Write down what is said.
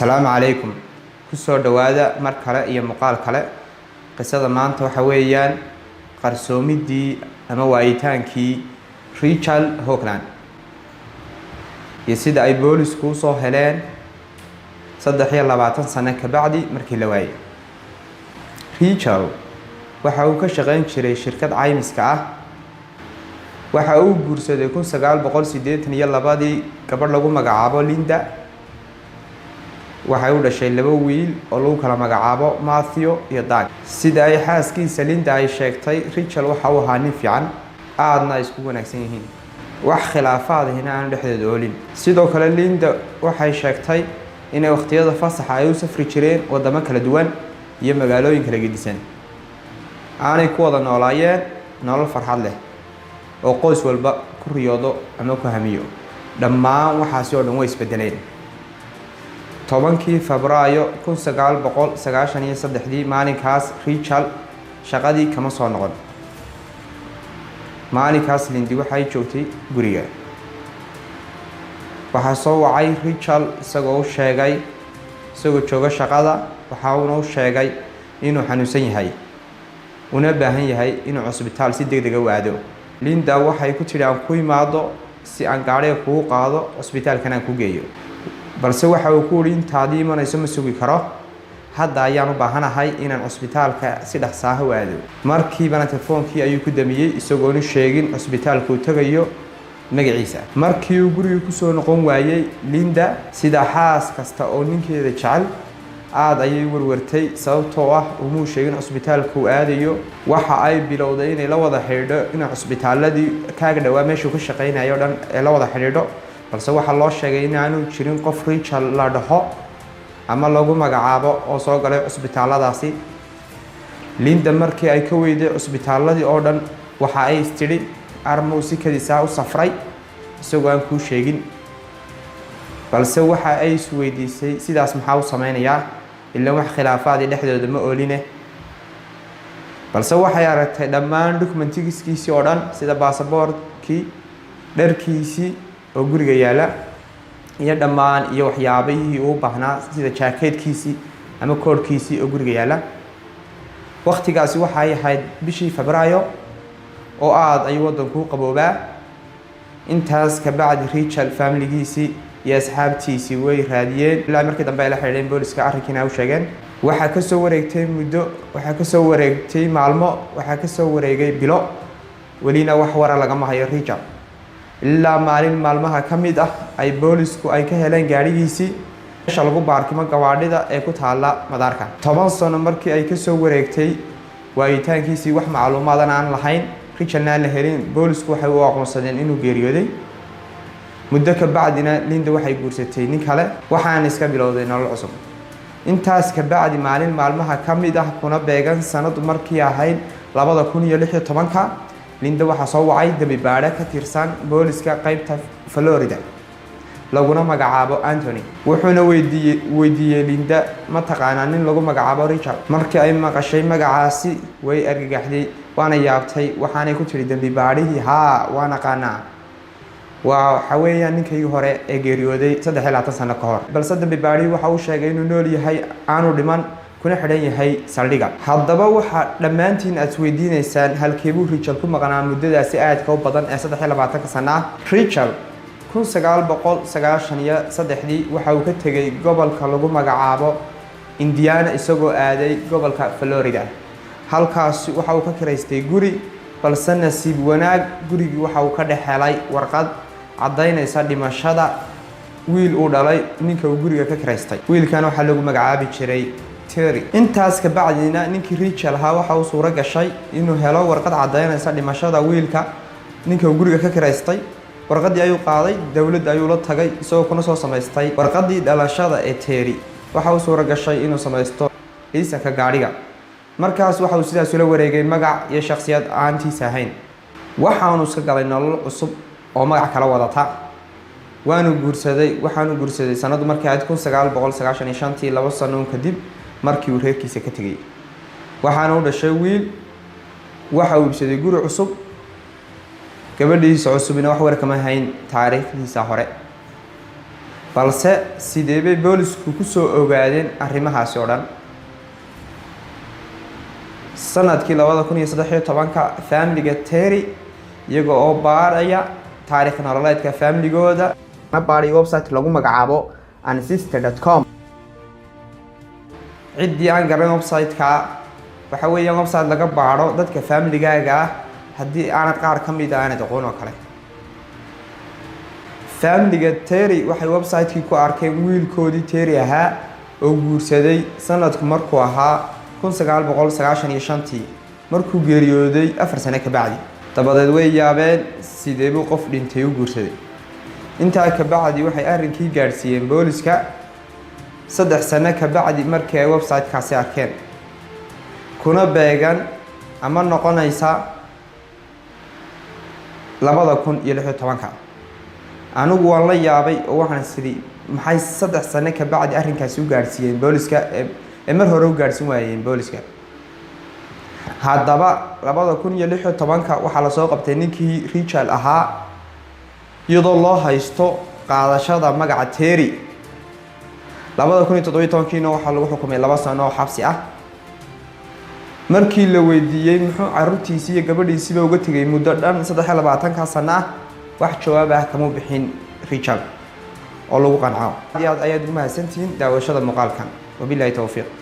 السلام عليكم كسر دوادا مركلة يا مقال كلا قصة ما أنت وحويان قرصومي دي أما وايتان كي ريتشال هوكلاند يسيد أي بوليس كوسو هلان صدق يلا بعتن سنة كبعدي مركي لواي ريتشال وحاو كشغين شري شركة عايمس كعه وحاو بورسة يكون سجال بقول سيدات يلا بادي كبر لقو مجعبه ليندا waxay u dhashay laba wiil oo lagu kala magacaabo Matthew iyo Doug sida ay xaaskiisa Linda ay sheegtay Rachel waxa uu ahaa nin fiican aadna isku wanaagsan yihiin wax khilaafaad hina aan dhexdeeda oolin sidoo kale Linda waxay sheegtay in waqtiyada fasaxa ay u safri jireen wadamo kala duwan iyo magaalooyin kala gedisan aanay ku wada noolaayeen nolol farxad leh oo qoys walba ku riyoodo ama ku hamiyo dhammaan waxaasi oo dhan way isbedeleen tobankii Febraayo 1993 maalinkaas Rachel shaqadii kama soo noqon maalinkaas Linda waxay joogtay guriga waxa soo wacay Rachel isagoo sheegay isagoo jooga shaqada waxa uu sheegay inuu xanuunsan yahay una baahan yahay inuu cusbitaal si degdeg ah u aado Linda waxay ku tiri aan ku imaado si aan gaariga ku qaado cusbitaalkana ku geeyo balse waxa uu ku yiri intaadii manayso ma sugi karo hadda ayaan u baahanahay inaan cusbitaalka si dhaqso ah u aado markii bana telefoonkii ayuu ku damiyay isagoo sheegin cusbitaalka uu tagayo magaciisa markii uu guriga ku soo noqon waayay Linda sida xaas kasta oo ninkeeda jecel aad ayay warwartay sababtoo ah uu sheegin cusbitaalka uu aadayo waxa ay bilowday inay la wada xiriirdo in cusbitaaladii kaaga dhawaa meesha uu ka shaqeynayo dhan ee la wada xiriirdo balse waxa loo sheegay in aanu jirin qof Rachel la dhaho ama lagu magacaabo oo soo galay cusbitaaladaasi Linda markii ay ka weyday cusbitaaladii oo dhan waxa ay istiri armo si kadisa u safray isagoo aan ku sheegin balse waxa ay isweydiisay sidaas maxaa u sameeynaya ilaa wax khilaafaad dhexdooda ma ooline balse waxay aragtay dhammaan dokumentigiisii oo dhan sida baasaboorkii dharkiisii oo guriga yaala iyo dhammaan iyo waxyaabihii uu baahnaa sida jaakadkiisii ama koodhkiisii oo guriga yaala waqtigaasi waxay ahayd bishii Febraayo oo aad ay wadanku qaboobaa intaas ka bacdi Rachel family-giisii iyo asxaabtiisii way raadiyeen ilaa markii dambe ay la xiriireen booliska arrinkiina u sheegeen waxa ka soo wareegtay muddo waxa ka soo wareegtay maalmo waxa ka soo wareegay bilo walina wax wara laga mahayo Rachel ilaa maalin maalmaha kamid ah ay boolisku ay ka heleen gaarigiisii meesha lagu baarkimo gawaadhida ee ku taala madaarka 10 sano markii ay ka soo wareegtay waayitaankiisii wax macluumaad aan lahayn Rachel aan la helin boolisku waxay u aqoonsadeen inuu geeriyooday muddo ka bacdina Linda waxay guursatay nin kale waxaan iska bilowday nolol cusub intaas ka bacdi maalin maalmaha kamid ah kuna beegan sanad markii ahayd 2016 Linda waxa soo wacay dambi baadhe ka tirsan booliska qaybta Florida laguna magacaabo Anthony wuxuuna weydiiyay Linda ma taqaanaa nin lagu magacaabo Rachel markii ay maqashay magacaasi way argagaxday waana yaabtay waxaanay ku tiri dambi baadhihii waana qaanaa waxa weeyaan ninkii hore ee geeriyooday 23 sano ka hor balse dambi baadhihii waxa uu sheegay inuu nool yahay aanu dhiman kuna xidhan yahay saldhiga haddaba waxa dhammaantiin aad weydiinaysaan halkee buu Rachel ku maqnaa muddadaasi aadka u badan ee 23 sano Rachel 1993 waxa uu ka tagay gobolka lagu magacaabo Indiana isagoo aaday gobolka Florida halkaas waxa uu ka kireystay guri balse nasiib wanaag gurigii waxa uu ka dhaxelay warqad cadaynaysa dhimashada wiil uu dhalay ninka uu guriga ka kireystay wiilkan waxa lagu magacaabi jiray intaas ka bacdina ninkii Rachel waxa uu suura gashay inuu helo warqad cadaynaysa dhimashada wiilka ninka uu guriga ka kireystay warqadii ayuu qaaday dawladda ayuu la tagay isagoo kuna soo sameystay warqadii dhalashada ee Terry waxa uu suura gashay inuu sameysto liisanka gaariga markaas waxa uu sidaas ula wareegay magac iyo shakhsiyad aantiisa ahayn waxa uu iska galay nolol cusub oo magac kala wadata waxaanu guursaday sanad markii aad 1995 laba sano kadib markii uu reerkiisa ka tagay waxaana u dhashay wiil waxa uu ibsaday guri cusub gabadhiisa cusubina wax war kama hayn taariikhdiisa hore balse sidee bay boolisku ku soo ogaadeen arrimahaasi oo dhan? sanadkii 2013 faamiliga Terry iyaga oo baaraya taariikh nololeedka faamiligooda baari website lagu magacaabo ancestor.com. ciddii aan garan website-ka waxa weeyaan website laga baaro dadka faamiligaaga haddii aanad qaar ka mid ah aanad aqoon oo kale. faamiliga Terry waxay website-kii ku arkeen wiilkoodii Terry ahaa oo guursaday sanadku markuu ahaa 1995 markuu geeriyooday 4 sano ka bacdi. dabadeed way yaabeen sidee buu qof dhintay u guursaday. intaa ka bacdi waxay arrinkii gaarsiiyeen booliska 3 sano ka bacdi markii ay website-kaasi arkeen, kuna beegan ama noqonaysa 2016. anigu waan la yaabay oo waxaan sidii maxay 3 sano ka bacdi arrinkaasi u gaarsiiyeen booliska mar hore u gaarsin waayeen booliska. haddaba 2016 waxaa la soo qabtay ninkii Richard ahaa iyadoo loo haysto qaadashada magaca Terry. 2017 waxaa lagu xukumay 2 sano oo xabsi ah. markii la weydiiyey muxuu carruurtiisii iyo gabadhiisiiba uga tegay muddo dhan 23 sano ah, wax jawaab ah kama bixin Richard oo lagu qanco. ayaad u mahadsantihiin daawashada muuqaalkan. wabillahi tawfiiq.